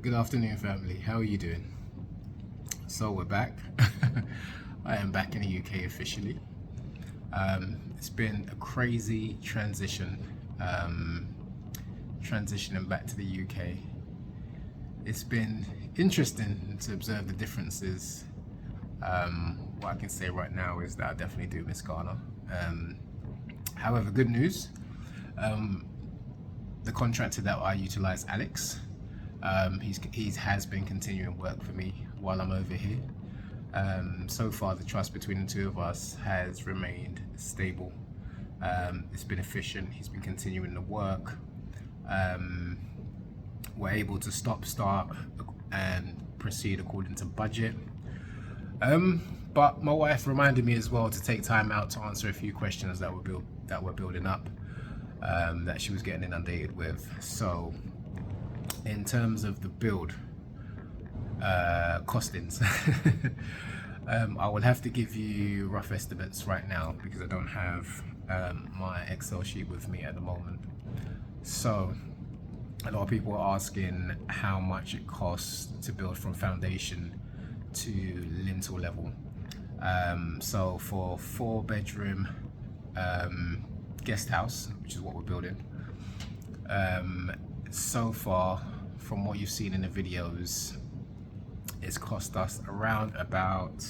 Good afternoon, family. How are you doing? So we're back. I am back in the UK officially. It's been a crazy transition, transitioning back to the UK. It's been interesting to observe the differences. What I can say right now is that I definitely do miss Ghana. However, good news. The contractor that I utilize, Alex, he has been continuing work for me while I'm over here. So far, the trust between the two of us has remained stable. It's been efficient. He's been continuing the work. We're able to start, and proceed according to budget. But my wife reminded me as well to take time out to answer a few questions that were building up, that she was getting inundated with. So, in terms of the build costings, I will have to give you rough estimates right now because I don't have my Excel sheet with me at the moment. So a lot of people are asking how much it costs to build from foundation to lintel level. So for 4-bedroom guest house, which is what we're building, so far from what you've seen in the videos, it's cost us around about,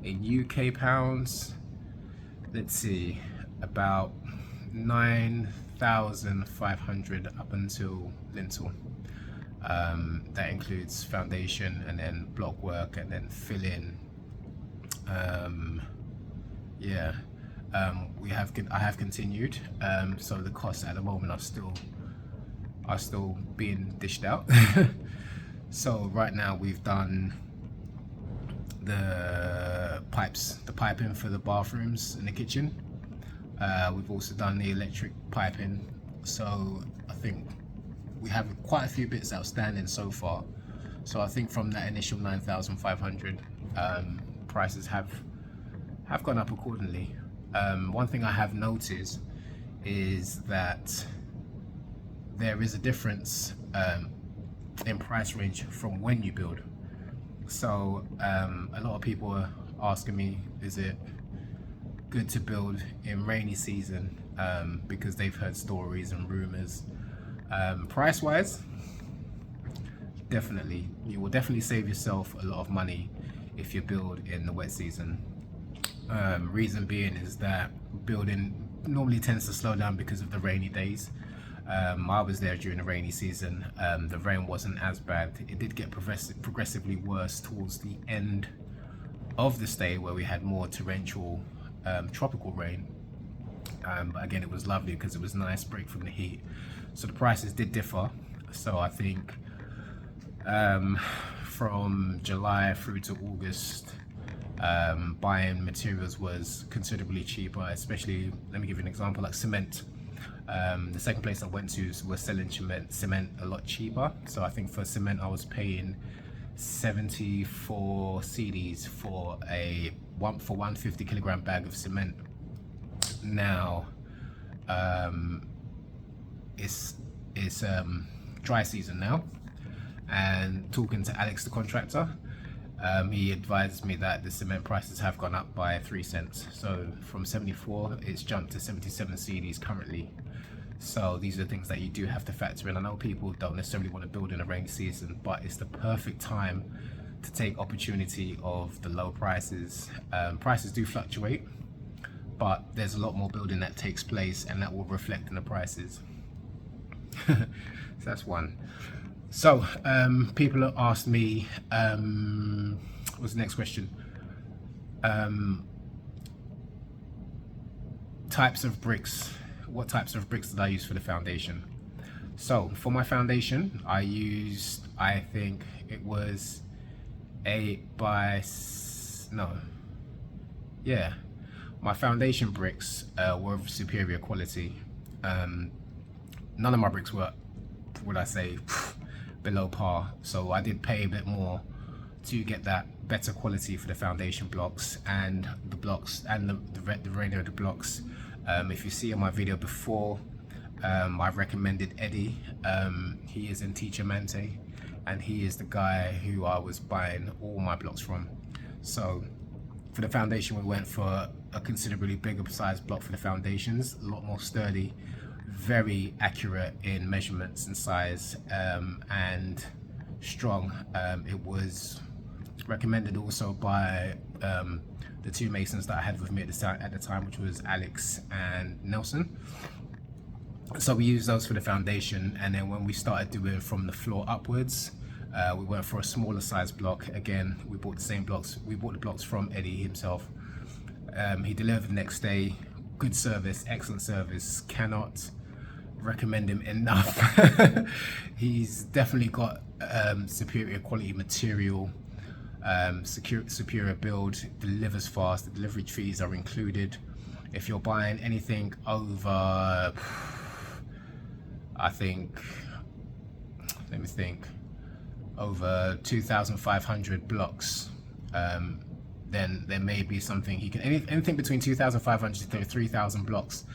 in UK pounds, let's see, about 9,500 up until lintel. That includes foundation and then block work and then fill in. I have continued. So the costs at the moment are still being dished out. So right now we've done the piping for the bathrooms in the kitchen. We've also done the electric piping. So I think we have quite a few bits outstanding so far. So I think from that initial 9,500, prices have gone up accordingly. One thing I have noticed is that there is a difference in price range from when you build. So a lot of people are asking me, is it good to build in rainy season, because they've heard stories and rumors. Price wise, definitely, you will definitely save yourself a lot of money if you build in the wet season. Reason being is that building normally tends to slow down because of the rainy days. I was there during the rainy season. The rain wasn't as bad. It did get progressively worse towards the end of the stay, where we had more torrential tropical rain. But again, it was lovely because it was a nice break from the heat. So the prices did differ. So I think from July through to August, buying materials was considerably cheaper, especially, let me give you an example, like cement. The second place I went to was selling cement a lot cheaper. So I think for cement I was paying 74 cedis for 150 kilogram bag of cement. Now it's dry season now, and talking to Alex the contractor, he advised me that the cement prices have gone up by 3 cents. So from 74 it's jumped to 77 cedis currently. So these are things that you do have to factor in. I know people don't necessarily want to build in a rainy season, but it's the perfect time to take opportunity of the low prices. Prices do fluctuate, but there's a lot more building that takes place, and that will reflect in the prices. So that's one. So people have asked me, what's the next question? Types of bricks. What types of bricks did I use for the foundation? So for my foundation, I used, I think it was my foundation bricks were of superior quality. None of my bricks were, would I say, below par. So I did pay a bit more to get that better quality for the foundation blocks and the blocks and the remainder of the blocks. If you see on my video before, I recommended Eddie. He is in Teacher Mante. and he is the guy who I was buying all my blocks from. So for the foundation, we went for a considerably bigger size block for the foundations, a lot more sturdy, very accurate in measurements and size, and strong. It was recommended also by the two masons that I had with me at the time, which was Alex and Nelson. So we used those for the foundation, and then when we started doing from the floor upwards, we went for a smaller size block. Again, we bought the same blocks. We bought the blocks from Eddie himself. He delivered the next day. Good service, excellent service. Cannot recommend him enough. He's definitely got superior quality material, superior build, delivers fast. The delivery fees are included. If you're buying anything over, I think, let me think, over 2,500 blocks, then there may be something he can, anything between 2,500 to 3,000 blocks,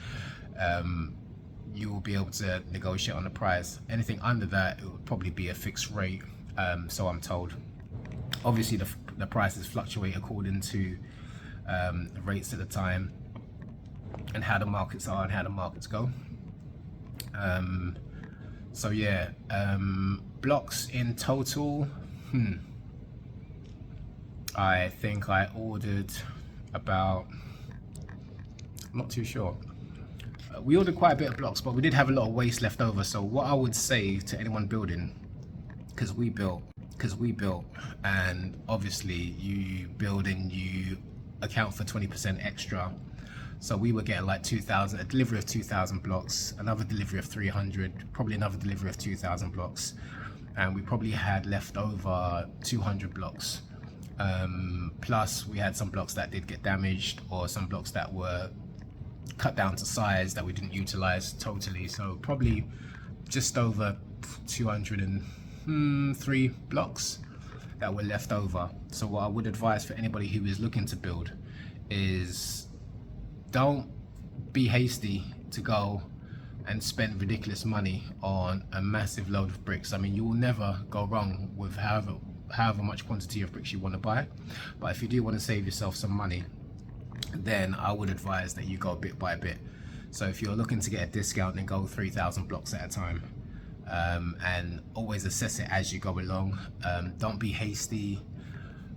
you will be able to negotiate on the price. Anything under that, it would probably be a fixed rate, so I'm told. Obviously the prices fluctuate according to the rates at the time and how the markets are and how the markets go. So yeah, blocks in total, I think I ordered about, I'm not too sure. We ordered quite a bit of blocks, but we did have a lot of waste left over. So what I would say to anyone building, because we built, and obviously you build and you account for 20% extra. So we were getting like 2,000, a delivery of 2,000 blocks, another delivery of 300, probably another delivery of 2,000 blocks. And we probably had left over 200 blocks. Plus we had some blocks that did get damaged, or some blocks that were cut down to size that we didn't utilize totally. So probably just over 203 blocks that were left over. So what I would advise for anybody who is looking to build is, don't be hasty to go and spend ridiculous money on a massive load of bricks. I mean, you will never go wrong with however much quantity of bricks you want to buy. But if you do want to save yourself some money, then I would advise that you go bit by bit. So if you're looking to get a discount, then go 3,000 blocks at a time, and always assess it as you go along. Don't be hasty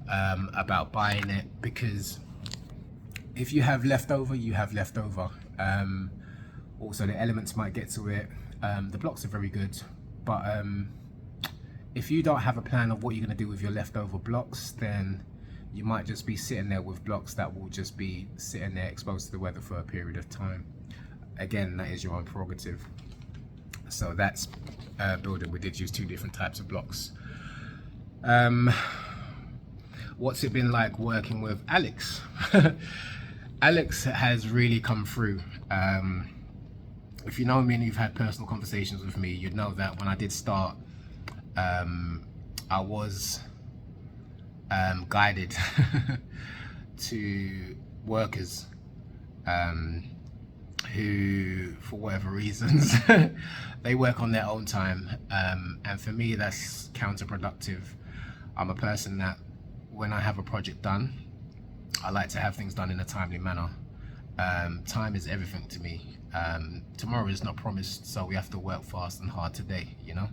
about buying it, because if you have leftover, you have leftover. Also the elements might get to it. The blocks are very good, but if you don't have a plan of what you're going to do with your leftover blocks, then you might just be sitting there with blocks that will just be sitting there exposed to the weather for a period of time. Again, that is your own prerogative. So that's building. We did use two different types of blocks. What's it been like working with Alex? Alex has really come through. If you know me and you've had personal conversations with me, you'd know that when I did start, I was guided to workers who, for whatever reasons, they work on their own time, and for me that's counterproductive. I'm a person that when I have a project done, I like to have things done in a timely manner. Time is everything to me. Tomorrow is not promised, so we have to work fast and hard today, you know?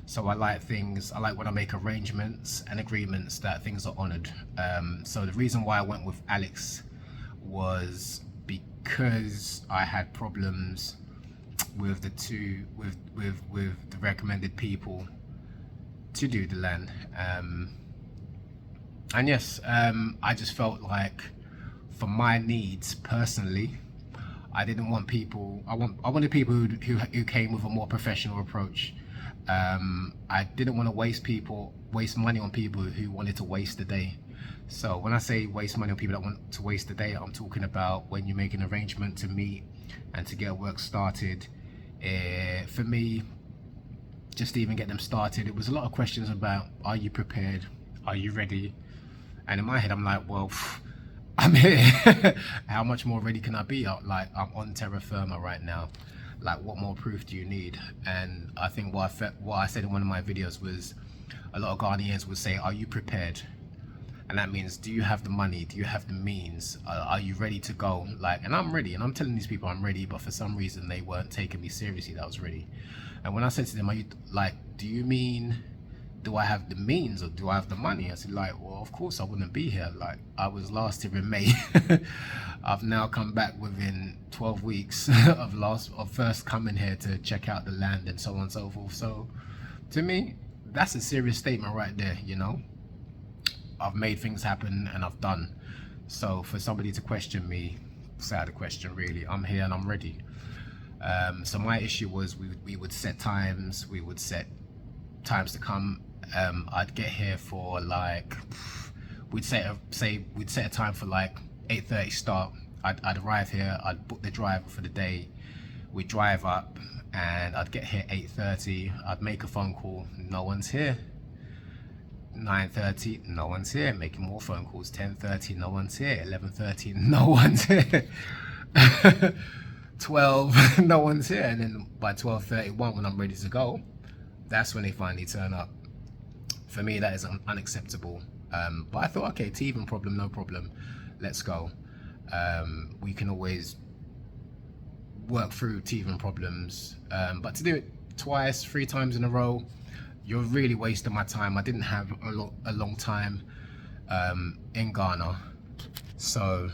So I like when I make arrangements and agreements that things are honored. So the reason why I went with Alex was because I had problems with the recommended people to do the land. And yes, I just felt like for my needs personally, I didn't want people, I wanted people who came with a more professional approach. I didn't want to waste money on people who wanted to waste the day. So when I say waste money on people that want to waste the day, I'm talking about when you make an arrangement to meet and to get work started. For me, just to even get them started, it was a lot of questions about, are you prepared? Are you ready? And in my head, I'm like, well, I'm here. How much more ready can I be? Like, I'm on terra firma right now. Like, what more proof do you need? And I think what I said in one of my videos was, a lot of Ghanaians would say, are you prepared? And that means, do you have the money? Do you have the means? Are you ready to go? Like, and I'm ready, and I'm telling these people I'm ready, but for some reason they weren't taking me seriously that I was ready. And when I said to them, are you, like, do you mean, do I have the means or do I have the money? I said, like, well, of course I wouldn't be here. Like, I was last here in May. I've now come back within 12 weeks of first coming here to check out the land and so on and so forth. So to me, that's a serious statement right there, you know. I've made things happen and I've done. So for somebody to question me, it's out of the question really. I'm here and I'm ready. So my issue was we would set times, we would set times to come. I'd get here for like, we'd set a time for like 8:30 start. I'd arrive here, I'd book the driver for the day, we'd drive up, and I'd get here 8:30. I'd make a phone call, no one's here. 9:30, no one's here. Making more phone calls. 10:30, no one's here. 11:30, no one's here. 12, no one's here. And then by 12:31, when I'm ready to go, that's when they finally turn up. For me, that is unacceptable. But I thought, okay, teething problem, no problem. Let's go. We can always work through teething problems. But to do it twice, 3 times in a row, you're really wasting my time. I didn't have a long time in Ghana. So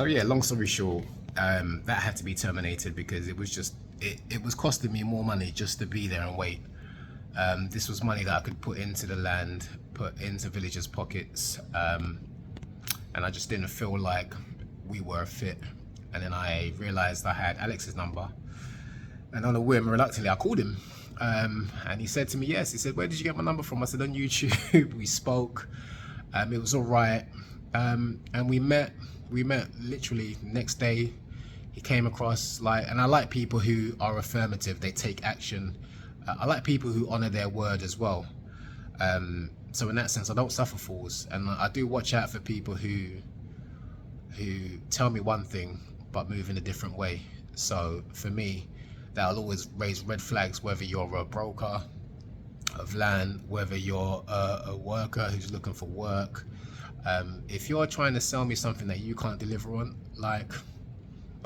yeah, long story short, that had to be terminated because it was just, it was costing me more money just to be there and wait. This was money that I could put into the land, put into villagers' pockets, and I just didn't feel like we were a fit. And then I realized I had Alex's number, and on a whim, reluctantly, I called him. And he said to me, yes. He said, where did you get my number from? I said, on YouTube. We spoke. It was all right. And we met literally next day. He came across, like, and I like people who are affirmative. They take action. I like people who honor their word as well. So in that sense, I don't suffer fools, and I do watch out for people who tell me one thing but move in a different way. So for me, that'll always raise red flags, whether you're a broker of land, whether you're a worker who's looking for work. If you're trying to sell me something that you can't deliver on, like,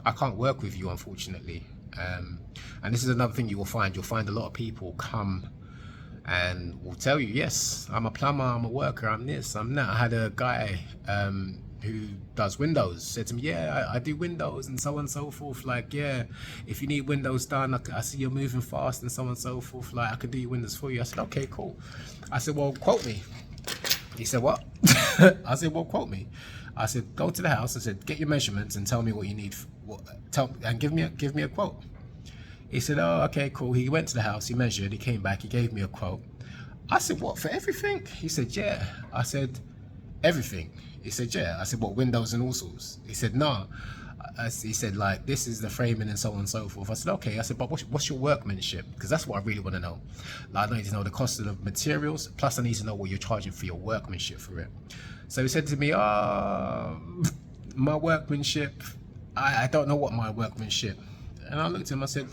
I can't work with you, unfortunately. And this is another thing you will find. You'll find a lot of people come and will tell you, yes, I'm a plumber, I'm a worker, I'm this, I'm that. I had a guy who does windows said to me, yeah, I do windows and so on and so forth. Like, yeah, if you need windows done, I see you're moving fast and so on and so forth. Like, I could do your windows for you. I said, okay, cool. I said, well, quote me. He said, what? I said, well, quote me. I said, go to the house. I said, get your measurements and tell me what you need. And give me a quote. He said, oh, okay, cool. He went to the house, he measured, he came back, he gave me a quote. I said, what, for everything? He said, yeah. I said, everything? He said, yeah. I said, what, windows and all sorts? He said, no. He said, like, this is the framing and so on and so forth. I said, okay. I said, but what's your workmanship? Because that's what I really want to know. Like, I need to know the cost of the materials, plus I need to know what you're charging for your workmanship for it. So he said to me, my workmanship, I don't know what my workmanship. And I looked at him, I said,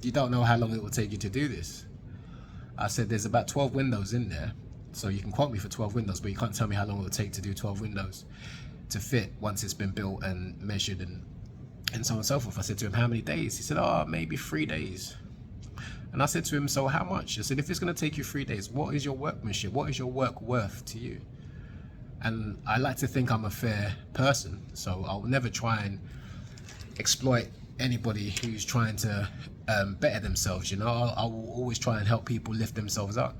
you don't know how long it will take you to do this? I said, there's about 12 windows in there. So you can quote me for 12 windows, but you can't tell me how long it will take to do 12 windows to fit once it's been built and measured and so on and so forth. I said to him, how many days? He said, oh, maybe 3 days. And I said to him, so how much? I said, if it's going to take you 3 days, what is your workmanship? What is your work worth to you? And I like to think I'm a fair person, so I'll never try and exploit anybody who's trying to better themselves. You know, I will always try and help people lift themselves up.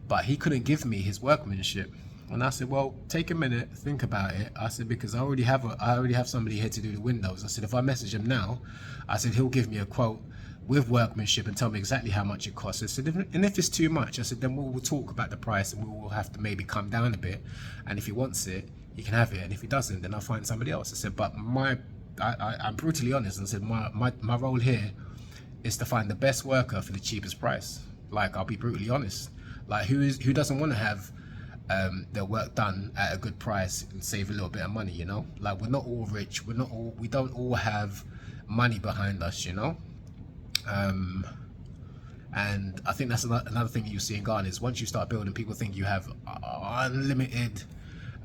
But he couldn't give me his workmanship, and I said, well, take a minute, think about it. I said, because I already have somebody here to do the windows. I said, if I message him now, I said, he'll give me a quote with workmanship and tell me exactly how much it costs. I said, and if it's too much, I said, then we'll talk about the price and we will have to maybe come down a bit. And if he wants it, he can have it. And if he doesn't, then I'll find somebody else. I said, but I'm brutally honest, and said, my role here is to find the best worker for the cheapest price. Like, I'll be brutally honest. Like, who doesn't want to have their work done at a good price and save a little bit of money, you know? Like, we're not all rich, we don't all have money behind us, you know. And I think that's another thing you see in Ghana is once you start building, people think you have unlimited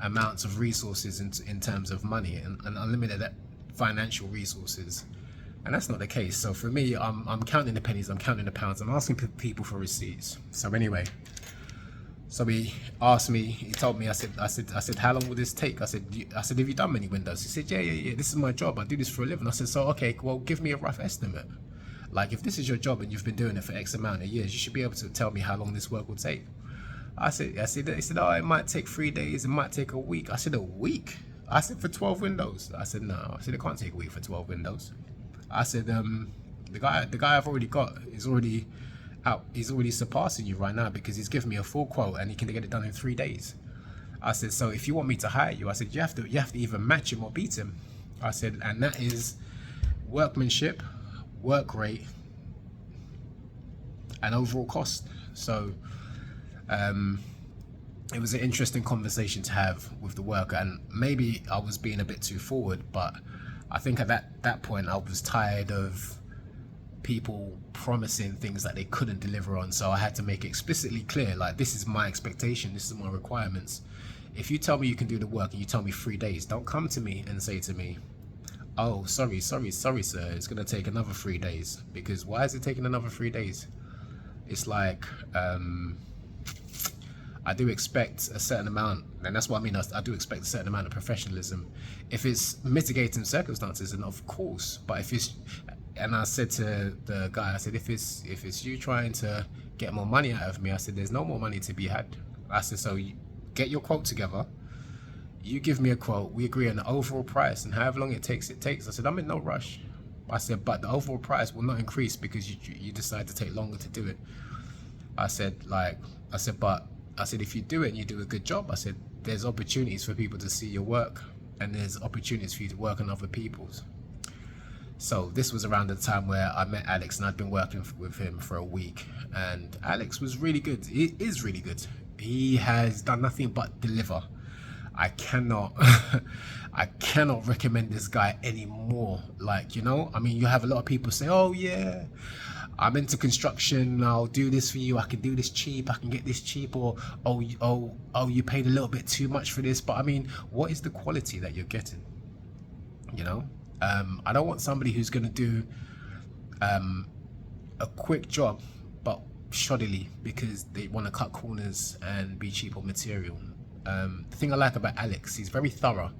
amounts of resources in terms of money and unlimited financial resources, and that's not the case. So for me, I'm counting the pennies, I'm counting the pounds, I'm asking people for receipts. So anyway, so he asked me, he told me, I said, how long will this take? I said, have you done many windows? He said, yeah, this is my job, I do this for a living. I said, so okay, well, give me a rough estimate. Like, if this is your job and you've been doing it for X amount of years, you should be able to tell me how long this work will take. He said, oh, it might take 3 days, it might take a week. I said, a week? I said, for 12 windows? I said, no. I said, it can't take a week for 12 windows. I said, the guy I've already got is already out. He's already surpassing you right now because he's given me a full quote and he can get it done in 3 days. I said, so if you want me to hire you, I said, you have to either match him or beat him. I said, and that is workmanship, work rate, and overall cost. So it was an interesting conversation to have with the worker, and maybe I was being a bit too forward, but I think at that point I was tired of people promising things that they couldn't deliver on. So I had to make it explicitly clear, like, this is my expectation, this is my requirements. If you tell me you can do the work and you tell me 3 days, don't come to me and say to me, oh, sorry sir, it's gonna take another 3 days. Because why is it taking another 3 days? It's like, I do expect a certain amount, and that's what I mean, I do expect a certain amount of professionalism. If it's mitigating circumstances, and of course, but if it's, and I said to the guy, I said, if it's you trying to get more money out of me, I said, there's no more money to be had. I said, so you get your quote together, you give me a quote, we agree on the overall price, and however long it takes. I said, I'm in no rush. I said, but the overall price will not increase because you decide to take longer to do it. I said, if you do it and you do a good job, I said, there's opportunities for people to see your work, and there's opportunities for you to work on other people's. So this was around the time where I met Alex, and I'd been working with him for a week, and Alex was really good. He is really good. He has done nothing but deliver. I cannot recommend this guy anymore. Like, you know, I mean, you have a lot of people say, oh yeah, I'm into construction, I'll do this for you, I can do this cheap, I can get this cheap, or oh you paid a little bit too much for this. But I mean, what is the quality that you're getting? You know, I don't want somebody who's going to do a quick job but shoddily because they want to cut corners and be cheap on material. The thing I like about Alex, he's very thorough.